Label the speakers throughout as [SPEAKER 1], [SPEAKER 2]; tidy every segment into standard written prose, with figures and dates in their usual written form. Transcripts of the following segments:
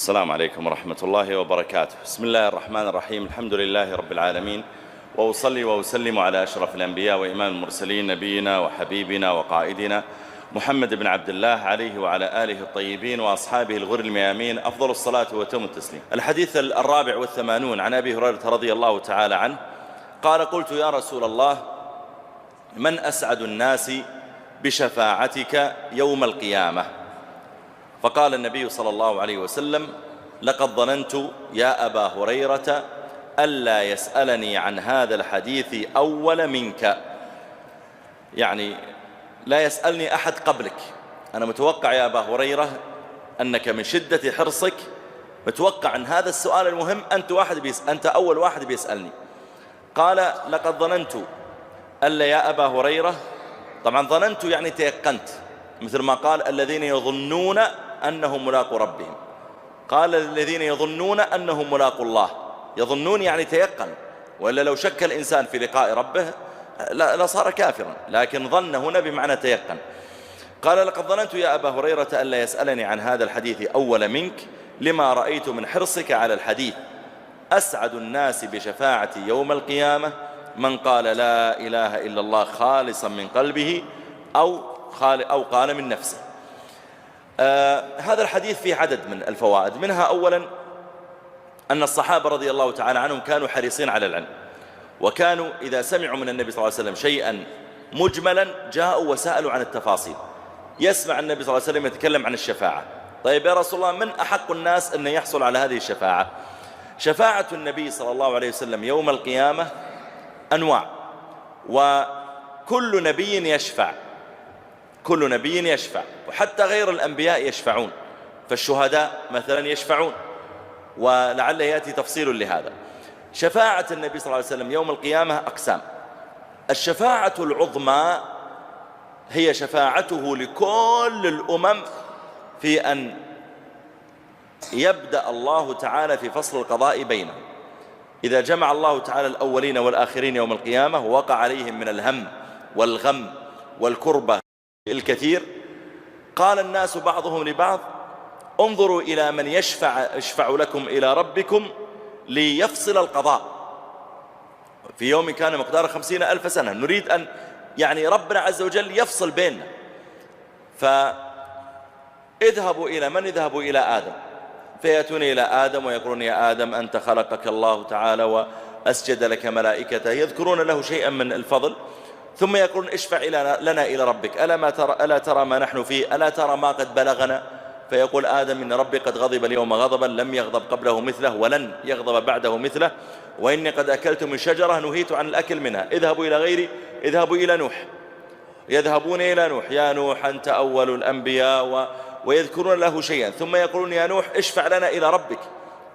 [SPEAKER 1] السلام عليكم ورحمة الله وبركاته. بسم الله الرحمن الرحيم. الحمد لله رب العالمين، وأصلي وأسلم على أشرف الأنبياء وإمام المرسلين نبينا وحبيبنا وقائدنا محمد بن عبد الله عليه وعلى آله الطيبين وأصحابه الغر الميامين أفضل الصلاة وتم التسليم. الحديث 84 عن أبي هريرة رضي الله تعالى عنه قال: قلت يا رسول الله، من أسعد الناس بشفاعتك يوم القيامة؟ فقال النبي صلى الله عليه وسلم: لقد ظننت يا أبا هريرة ألا يسألني عن هذا الحديث أول منك، يعني لا يسألني أحد قبلك. أنا متوقع يا أبا هريرة أنك من شدة حرصك متوقع أن هذا السؤال المهم أنت أول واحد بيسألني. قال: لقد ظننت ألا يا أبا هريرة. طبعا ظننت يعني تيقنت، مثل ما قال: الذين يظنون أنهم ملاقوا ربهم. قال: الذين يظنون أنهم ملاقوا الله. يظنون يعني تيقن، وإلا لو شك الإنسان في لقاء ربه لصار كافرا، لكن ظن هنا بمعنى تيقن. قال: لقد ظننت يا أبا هريرة ألا يسألني عن هذا الحديث أول منك، لما رأيت من حرصك على الحديث. أسعد الناس بشفاعتي يوم القيامة من قال لا إله إلا الله خالصا من قلبه أو قال من نفسه. هذا الحديث فيه عدد من الفوائد، منها أولا أن الصحابة رضي الله تعالى عنهم كانوا حريصين على العلم، وكانوا إذا سمعوا من النبي صلى الله عليه وسلم شيئا مجملا جاءوا وسألوا عن التفاصيل. يسمع النبي صلى الله عليه وسلم يتكلم عن الشفاعة: طيب يا رسول الله، من أحق الناس أن يحصل على هذه الشفاعة؟ شفاعة النبي صلى الله عليه وسلم يوم القيامة أنواع، وكل نبي يشفع، كل نبي يشفع، وحتى غير الأنبياء يشفعون، فالشهداء مثلا يشفعون، ولعل يأتي تفصيل لهذا. شفاعة النبي صلى الله عليه وسلم يوم القيامة أقسام. الشفاعة العظمى هي شفاعته لكل الأمم في أن يبدأ الله تعالى في فصل القضاء بينهم. إذا جمع الله تعالى الأولين والآخرين يوم القيامة ووقع عليهم من الهم والغم والكربة الكثير، قال الناس بعضهم لبعض: انظروا إلى من يشفع لكم إلى ربكم ليفصل القضاء في يوم كان مقدار 50,000 سنة. نريد أن يعني ربنا عز وجل يفصل بيننا. فاذهبوا إلى من؟ اذهبوا إلى آدم، فيأتون إلى آدم ويقولون: يا آدم، أنت خلقك الله تعالى وأسجد لك ملائكته، يذكرون له شيئا من الفضل، ثم يقولون: اشفع لنا إلى ربك، ألا ترى ما نحن فيه، ألا ترى ما قد بلغنا؟ فيقول آدم: إن ربي قد غضب اليوم غضبا لم يغضب قبله مثله ولن يغضب بعده مثله، وإني قد أكلت من شجرة نهيت عن الأكل منها. اذهبوا إلى غيري، اذهبوا إلى نوح. يذهبون إلى نوح: يا نوح أنت أول الأنبياء، ويذكرون له شيئا، ثم يقولون: يا نوح اشفع لنا إلى ربك،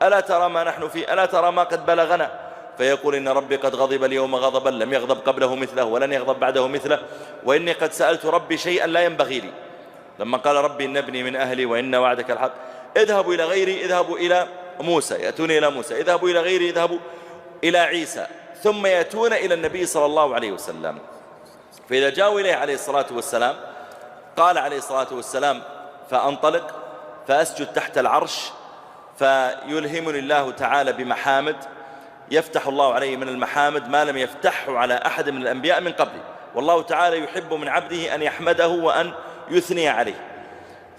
[SPEAKER 1] ألا ترى ما نحن فيه، ألا ترى ما قد بلغنا؟ فيقول: إن ربي قد غضب اليوم غضبا لم يغضب قبله مثله ولن يغضب بعده مثله، وإني قد سألت ربي شيئا لا ينبغي لي، لما قال: ربي إن ابني من أهلي وإن وعدك الحق. اذهبوا إلى غيري، اذهبوا إلى موسى، يأتون إلى موسى. اذهبوا إلى غيري، اذهبوا إلى عيسى. ثم يأتون إلى النبي صلى الله عليه وسلم، فإذا جاءوا إليه عليه الصلاة والسلام قال عليه الصلاة والسلام: فأنطلق فأسجد تحت العرش، فيلهمني الله تعالى بمحامد يفتح الله عليه من المحامد ما لم يفتحه على أحد من الأنبياء من قبله، والله تعالى يحب من عبده أن يحمده وأن يثني عليه.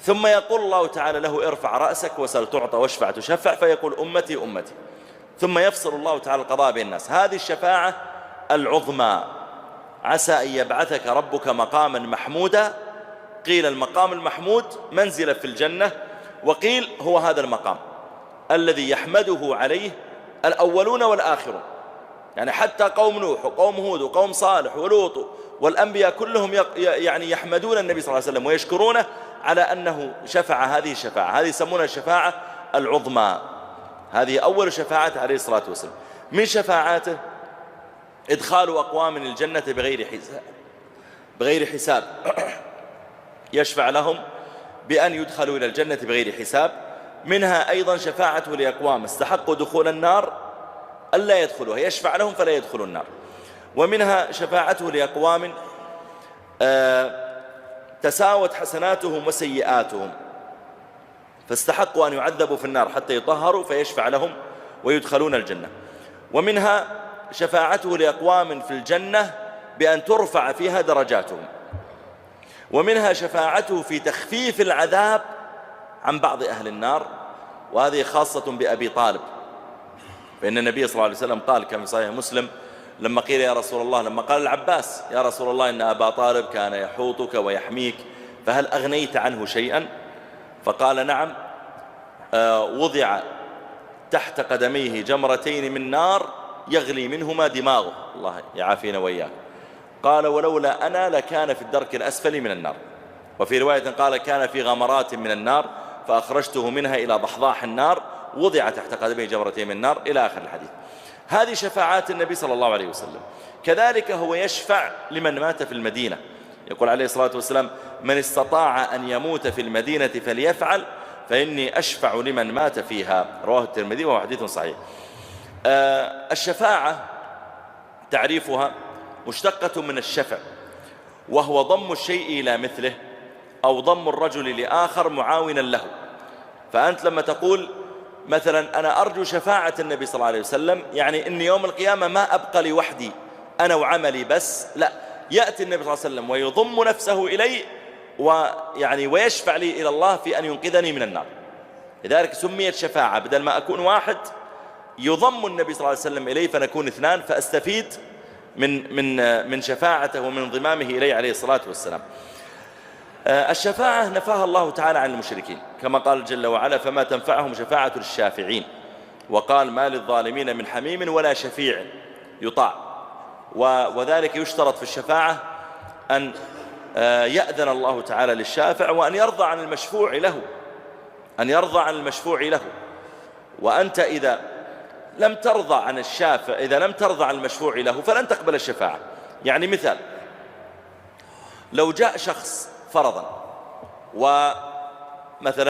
[SPEAKER 1] ثم يقول الله تعالى له: ارفع رأسك وسل تعطى واشفع تشفع، فيقول: أمتي أمتي. ثم يفصل الله تعالى القضاء بين الناس. هذه الشفاعة العظمى. عسى أن يبعثك ربك مقاما محمودا. قيل المقام المحمود منزلة في الجنة، وقيل هو هذا المقام الذي يحمده عليه الأولون والآخرون، يعني حتى قوم نوح وقوم هود وقوم صالح ولوط والأنبياء كلهم يعني يحمدون النبي صلى الله عليه وسلم ويشكرونه على أنه شفع هذه الشفاعة. هذه يسمونها الشفاعة العظمى. هذه أول شفاعة عليه الصلاة والسلام. من شفاعاته إدخال أقوام الجنة بغير حساب يشفع لهم بأن يدخلوا إلى الجنة بغير حساب. منها أيضا شفاعته لأقوام استحقوا دخول النار ألا يدخلوها، يشفع لهم فلا يدخلوا النار. ومنها شفاعته لأقوام تساوت حسناتهم وسيئاتهم، فاستحقوا أن يعذبوا في النار حتى يطهروا فيشفع لهم ويدخلون الجنة. ومنها شفاعته لأقوام في الجنة بأن ترفع فيها درجاتهم. ومنها شفاعته في تخفيف العذاب عن بعض أهل النار، وهذه خاصة بأبي طالب، فإن النبي صلى الله عليه وسلم قال كما في صحيح مسلم لما قيل يا رسول الله، لما قال العباس يا رسول الله إن أبا طالب كان يحوطك ويحميك فهل أغنيت عنه شيئا؟ فقال نعم، وضع تحت قدميه جمرتين من نار يغلي منهما دماغه، الله يعافينا وإياه. قال ولولا أنا لكان في الدرك الأسفل من النار. وفي رواية قال كان في غمرات من النار فأخرجته منها إلى ضحضاح النار وضع تحت قدميه جمرتين من النار إلى آخر الحديث. هذه شفاعات النبي صلى الله عليه وسلم. كذلك هو يشفع لمن مات في المدينة، يقول عليه الصلاة والسلام من استطاع أن يموت في المدينة فليفعل فإني أشفع لمن مات فيها، رواه الترمذي وهو حديث صحيح. الشفاعة تعريفها مشتقة من الشفع، وهو ضم الشيء إلى مثله أو ضم الرجل لآخر معاونا له. فأنت لما تقول مثلا أنا أرجو شفاعة النبي صلى الله عليه وسلم، يعني إن يوم القيامة ما أبقى لي وحدي أنا وعملي بس، لا، يأتي النبي صلى الله عليه وسلم ويضم نفسه إلي ويشفع لي إلى الله في أن ينقذني من النار. لذلك سميت شفاعة، بدل ما أكون واحد يضم النبي صلى الله عليه وسلم إليه فنكون اثنان، فأستفيد من شفاعته ومن انضمامه إليه عليه الصلاة والسلام. الشفاعة نفاها الله تعالى عن المشركين كما قال جل وعلا فما تنفعهم شفاعة الشافعين، وقال ما للظالمين من حميم ولا شفيع يطاع. وذلك يشترط في الشفاعة أن يأذن الله تعالى للشافع وأن يرضى عن المشفوع له، أن يرضى عن المشفوع له. وأنت إذا لم ترضى عن الشافع، إذا لم ترضى عن المشفوع له فلن تقبل الشفاعة. يعني مثال، لو جاء شخص فرضا ومثلا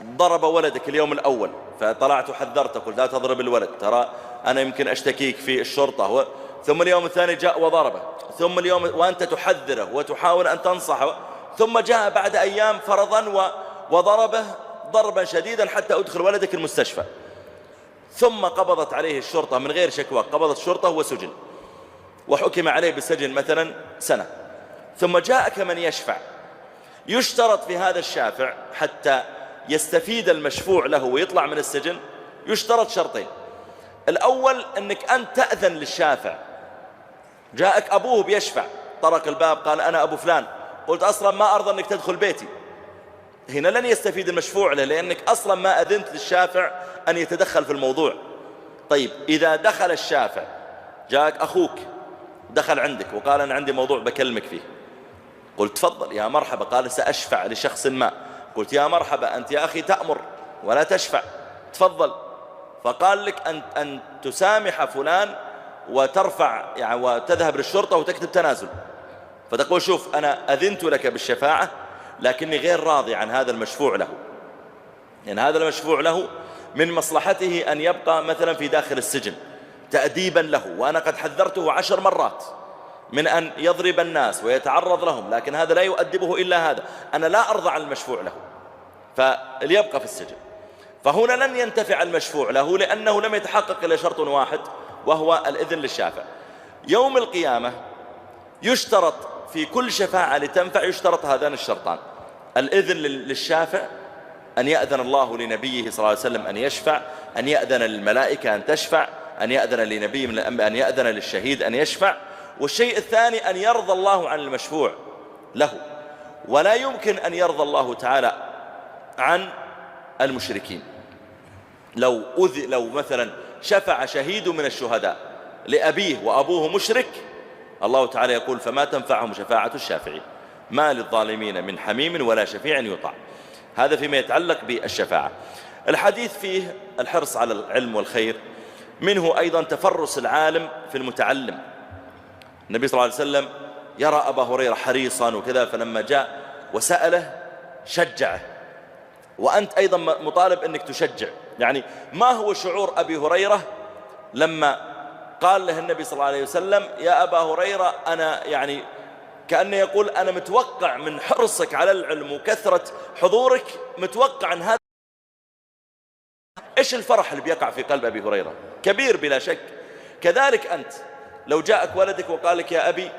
[SPEAKER 1] ضرب ولدك اليوم الأول، فطلعت وحذرتك قلت لا تضرب الولد، ترى أنا يمكن أشتكيك في الشرطة، ثم اليوم الثاني جاء وضربه، ثم اليوم وأنت تحذره وتحاول أن تنصحه، ثم جاء بعد أيام فرضا وضربه ضربا شديدا حتى أدخل ولدك المستشفى، ثم قبضت عليه الشرطة من غير شكوى، قبضت الشرطة وسجن وحكم عليه بالسجن مثلا سنة، ثم جاءك من يشفع. يشترط في هذا الشافع حتى يستفيد المشفوع له ويطلع من السجن، يشترط شرطين. الأول أنك أنت تأذن للشافع. جاءك أبوه بيشفع، طرق الباب قال أنا أبو فلان، قلت أصلا ما أرضى أنك تدخل بيتي، هنا لن يستفيد المشفوع له لأنك أصلا ما أذنت للشافع أن يتدخل في الموضوع. طيب إذا دخل الشافع، جاءك أخوك دخل عندك وقال أنا عندي موضوع بكلمك فيه، قلت تفضل يا مرحبا، قال سأشفع لشخص ما، قلت يا مرحبا أنت يا أخي تأمر ولا تشفع، تفضل. فقال لك أن تسامح فلان وترفع يعني وتذهب للشرطة وتكتب تنازل، فتقول شوف أنا أذنت لك بالشفاعة لكني غير راضي عن هذا المشفوع له، يعني هذا المشفوع له من مصلحته أن يبقى مثلا في داخل السجن تأديبا له، وأنا قد حذرته 10 مرات من أن يضرب الناس ويتعرض لهم، لكن هذا لا يؤدبه إلا هذا، أنا لا أرضى عن المشفوع له فليبقى في السجن. فهنا لن ينتفع المشفوع له لأنه لم يتحقق إلا شرط واحد وهو الإذن للشافع. يوم القيامة يشترط في كل شفاعة لتنفع يشترط هذان الشرطان: الإذن للشافع، أن يأذن الله لنبيه صلى الله عليه وسلم أن يشفع، أن يأذن للملائكة أن تشفع، أن يأذن لنبي من الأنبياء، أن يأذن للشهيد أن يشفع. والشيء الثاني أن يرضى الله عن المشفوع له، ولا يمكن أن يرضى الله تعالى عن المشركين. لو مثلا شفع شهيد من الشهداء لأبيه وأبوه مشرك، الله تعالى يقول فما تنفعهم شفاعة الشافعين، ما للظالمين من حميم ولا شفيع يطاع. هذا فيما يتعلق بالشفاعة. الحديث فيه الحرص على العلم والخير، منه أيضا تفرس العالم في المتعلم. النبي صلى الله عليه وسلم يرى أبا هريرة حريصا وكذا، فلما جاء وسأله شجعه، وأنت أيضا مطالب أنك تشجع. يعني ما هو شعور أبي هريرة لما قال له النبي صلى الله عليه وسلم يا أبا هريرة أنا يعني كأنه يقول أنا متوقع من حرصك على العلم وكثرة حضورك، متوقع أن هذا إيش الفرح اللي بيقع في قلب أبي هريرة؟ كبير بلا شك. كذلك أنت لو جاءك ولدك وقال لك يا أبي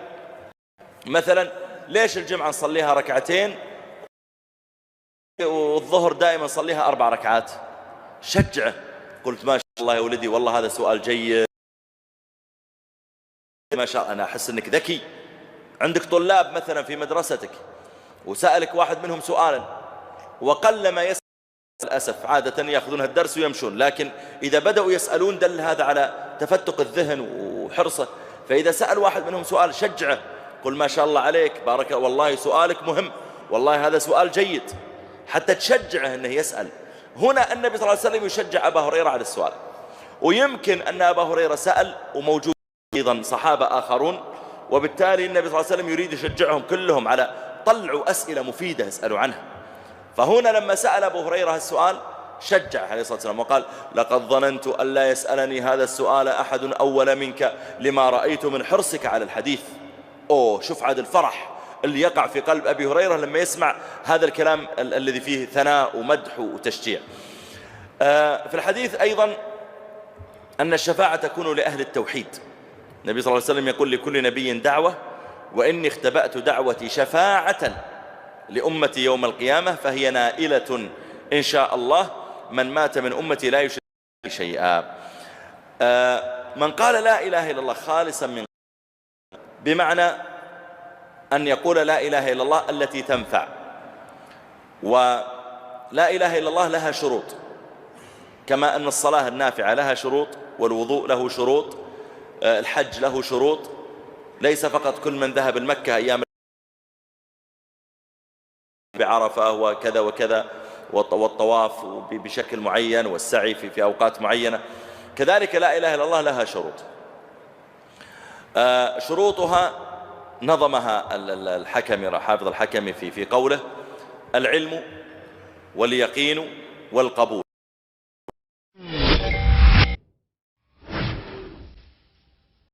[SPEAKER 1] مثلا ليش الجمعة نصليها ركعتين والظهر دائما نصليها 4 ركعات؟ شجعه. قلت ما شاء الله يا ولدي، والله هذا سؤال جيد، ما شاء الله. أنا أحس أنك ذكي. عندك طلاب مثلا في مدرستك وسألك واحد منهم سؤالا وقل ما يسأل، للأسف عادة يأخذون الدرس ويمشون، لكن إذا بدأوا يسألون دل هذا على تفتق الذهن وحرصه. فإذا سأل واحد منهم سؤال شجعه، قل ما شاء الله عليك، بارك الله، والله سؤالك مهم، والله هذا سؤال جيد، حتى تشجعه أنه يسأل. هنا النبي صلى الله عليه وسلم يشجع أبا هريرة على السؤال. ويمكن أن أبا هريرة سأل وموجود أيضا صحابة آخرون، وبالتالي النبي صلى الله عليه وسلم يريد يشجعهم كلهم على طلعوا أسئلة مفيدة اسألوا عنها. فهنا لما سأل أبو هريرة السؤال شجع عليه الصلاة والسلام وقال لقد ظننت أن لا يسألني هذا السؤال أحد أول منك لما رأيت من حرصك على الحديث. أوه، شوف عاد الفرح اللي يقع في قلب أبي هريرة لما يسمع هذا الكلام الذي فيه ثناء ومدح وتشجيع. في الحديث أيضا أن الشفاعة تكون لأهل التوحيد. النبي صلى الله عليه وسلم يقول لكل نبي دعوة، وإني اختبأت دعوتي شفاعة لأمتي يوم القيامة فهي نائلة إن شاء الله من مات من أمتي لا يشرك شيئا. من قال لا إله إلا الله خالصا من، بمعنى أن يقول لا إله إلا الله التي تنفع. ولا إله إلا الله لها شروط، كما أن الصلاة النافعة لها شروط، والوضوء له شروط، الحج له شروط. ليس فقط كل من ذهب المكة أيام بعرفة وكذا وكذا والطواف بشكل معين والسعي في أوقات معينة، كذلك لا إله إلا الله لها شروط. شروطها نظمها الحكمي حافظ الحكمي في قوله: العلم واليقين والقبول.